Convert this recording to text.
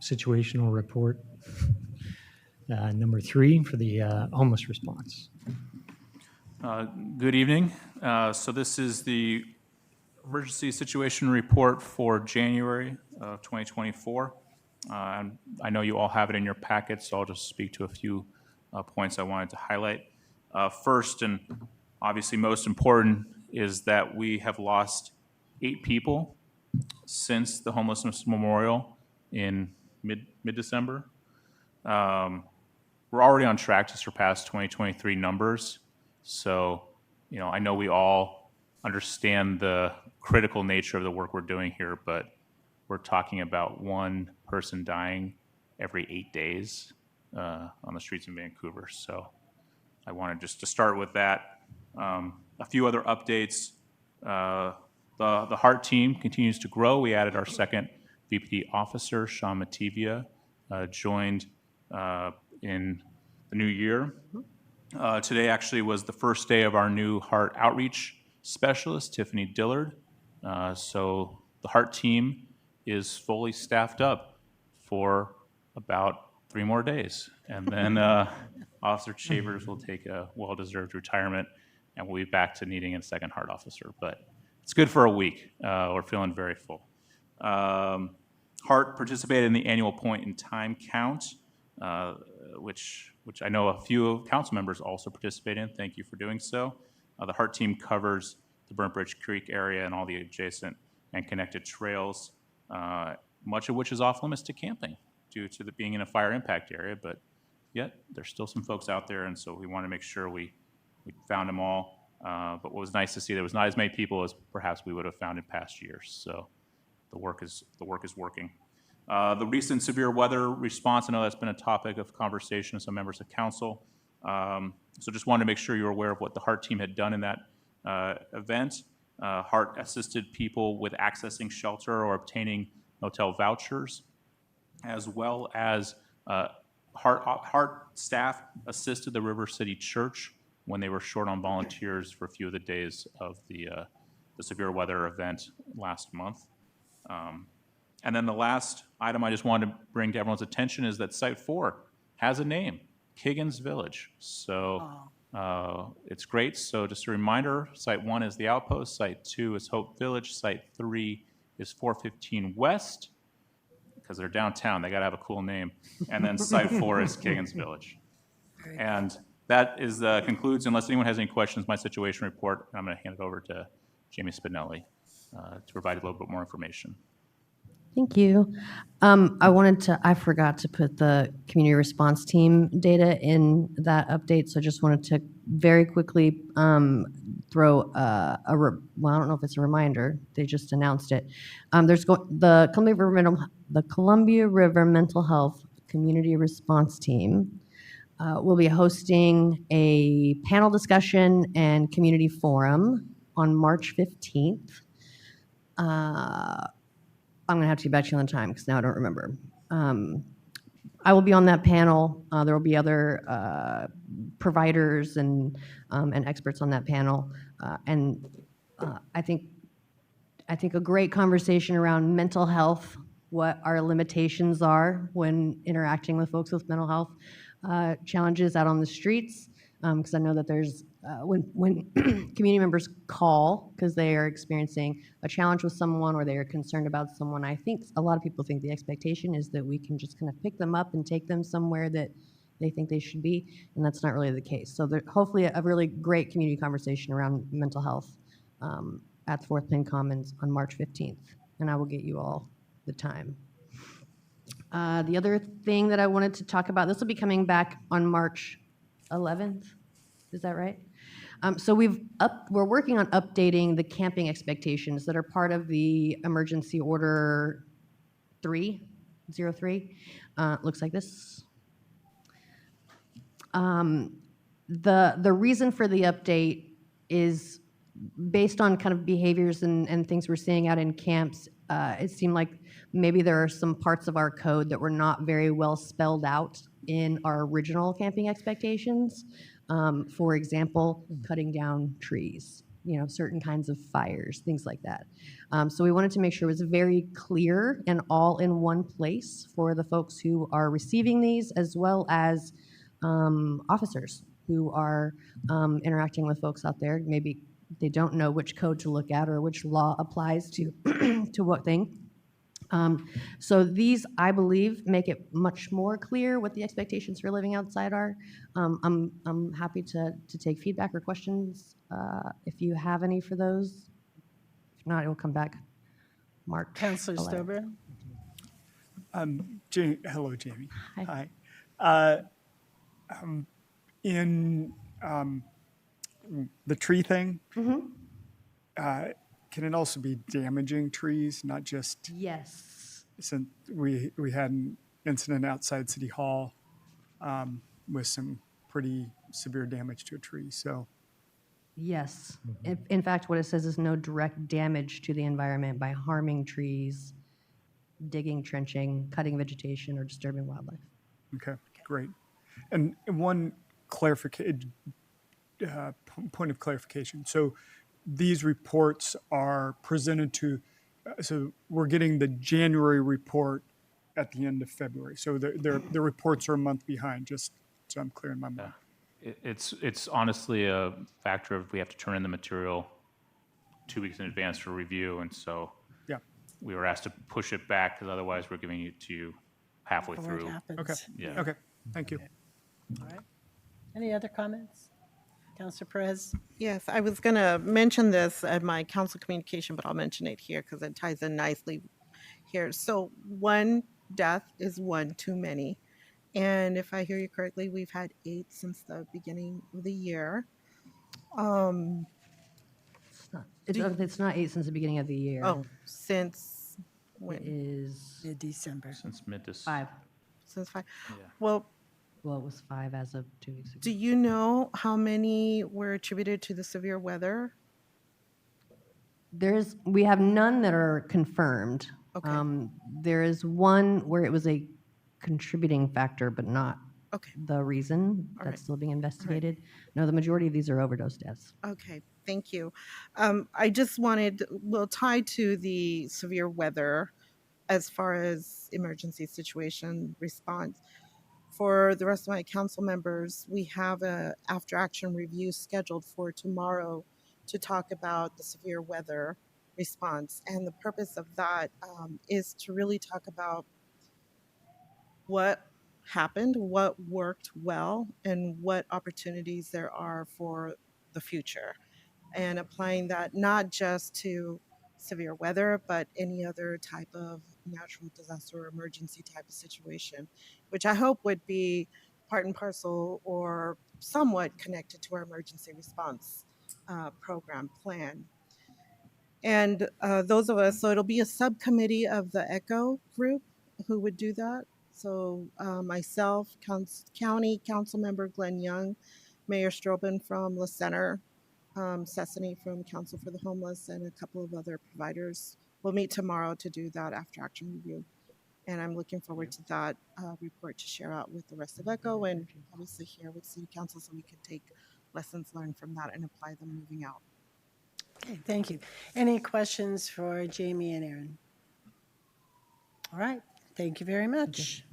situational report. Number 3 for the homeless response. Good evening. So this is the emergency situation report for January of 2024. I know you all have it in your packet, so I'll just speak to a few points I wanted to highlight. First, and obviously most important, is that we have lost 8 people since the homelessness memorial in mid-December. We're already on track to surpass 2023 numbers. So, I know we all understand the critical nature of the work we're doing here, but we're talking about one person dying every 8 days on the streets in Vancouver. So I wanted just to start with that. A few other updates. The HEART team continues to grow. We added our second VPD officer, Sean Mativia, joined in the new year. Today actually was the first day of our new HEART outreach specialist, Tiffany Dillard. So the HEART team is fully staffed up for about 3 more days. And then Officer Chavers will take a well-deserved retirement, and we'll be back to needing a second HEART officer. But it's good for a week. We're feeling very full. HEART participated in the annual point in time count, which I know a few council members also participate in. Thank you for doing so. The HEART team covers the Burnt Bridge Creek area and all the adjacent and connected trails, much of which is off limits to camping due to being in a fire impact area, but yet there's still some folks out there, and so we want to make sure we found them all. But what was nice to see, there was not as many people as perhaps we would have found in past years. So the work is working. The recent severe weather response, I know that's been a topic of conversation with some members of council. So just wanted to make sure you're aware of what the HEART team had done in that event. HEART assisted people with accessing shelter or obtaining hotel vouchers, as well as HEART staff assisted the River City Church when they were short on volunteers for a few of the days of the severe weather event last month. And then the last item I just wanted to bring to everyone's attention is that Site 4 has a name, Kiggins Village. So it's great. So just a reminder, Site 1 is the Outpost, Site 2 is Hope Village, Site 3 is 415 West, because they're downtown, they got to have a cool name. And then Site 4 is Kiggins Village. And that is concludes, unless anyone has any questions, my situation report. I'm going to hand it over to Jamie Spinelli to provide a little bit more information. Thank you. I forgot to put the community response team data in that update, so I just wanted to very quickly throw I don't know if it's a reminder, they just announced it. The Columbia River Mental Health Community Response Team will be hosting a panel discussion and community forum on March 15th. I'm going to have to get back to you on the time because now I don't remember. I will be on that panel. There will be other providers and experts on that panel. I think a great conversation around mental health, what our limitations are when interacting with folks with mental health challenges out on the streets. Because I know that there's, when community members call because they are experiencing a challenge with someone or they are concerned about someone, I think a lot of people think the expectation is that we can just kind of pick them up and take them somewhere that they think they should be, and that's not really the case. So hopefully a really great community conversation around mental health at the Fourth Penn Commons on March 15th, and I will get you all the time. The other thing that I wanted to talk about, this will be coming back on March 11th, is that right? So we're working on updating the camping expectations that are part of the emergency order 303. Looks like this. The reason for the update is based on kind of behaviors and things we're seeing out in camps. It seemed like maybe there are some parts of our code that were not very well spelled out in our original camping expectations. For example, cutting down trees. certain kinds of fires, things like that. So we wanted to make sure it was very clear and all in one place for the folks who are receiving these, as well as officers who are interacting with folks out there. Maybe they don't know which code to look at or which law applies to to what thing. So these, I believe, make it much more clear what the expectations for living outside are. I'm happy to take feedback or questions if you have any for those. If not, it will come back. Mark. Councillor Stober? Hello, Jamie. Hi. Hi. In the tree thing, can it also be damaging trees, not just, Yes. since we had an incident outside City Hall with some pretty severe damage to a tree, so. Yes. In fact, what it says is no direct damage to the environment by harming trees, digging, trenching, cutting vegetation, or disturbing wildlife. Okay, great. And one point of clarification. So these reports are presented to, so we're getting the January report at the end of February. So the reports are a month behind, just so I'm clear in my mind. It's honestly a factor of we have to turn in the material 2 weeks in advance for review, and so Yeah, we were asked to push it back because otherwise we're giving it to you halfway Before it through. happens. okay, Yeah. okay, thank you. All right. Any other comments? Councillor Perez? Yes, I was going to mention this at my council communication, but I'll mention it here because it ties in nicely here. So one death is one too many. And if I hear you correctly, we've had 8 since the beginning of the year. It's not 8 since the beginning of the year. Oh, since It when? is Mid-December. Since mid-December. 5. Since 5. Yeah. Well, Well, it was 5 as of 2 weeks ago. do you know how many were attributed to the severe weather? We have none that are confirmed. Okay. There is one where it was a contributing factor, but not Okay. the reason. All That's right. still being investigated. No, the majority of these are overdose deaths. Okay, thank you. I just wanted, well, tied to the severe weather as far as emergency situation response. For the rest of my council members, we have a after action review scheduled for tomorrow to talk about the severe weather response. And the purpose of that is to really talk about what happened, what worked well, and what opportunities there are for the future. And applying that not just to severe weather, but any other type of natural disaster or emergency type of situation, which I hope would be part and parcel or somewhat connected to our emergency response program plan. And those of us, so it'll be a subcommittee of the ECHO group who would do that. So myself, County Council Member Glenn Young, Mayor Strobin from La Center, Cessany from Council for the Homeless, and a couple of other providers will meet tomorrow to do that after action review. And I'm looking forward to that report to share out with the rest of ECHO and obviously here with City Council so we can take lessons learned from that and apply them moving out. Okay, thank you. Any questions for Jamie and Aaron? All right, thank you very much.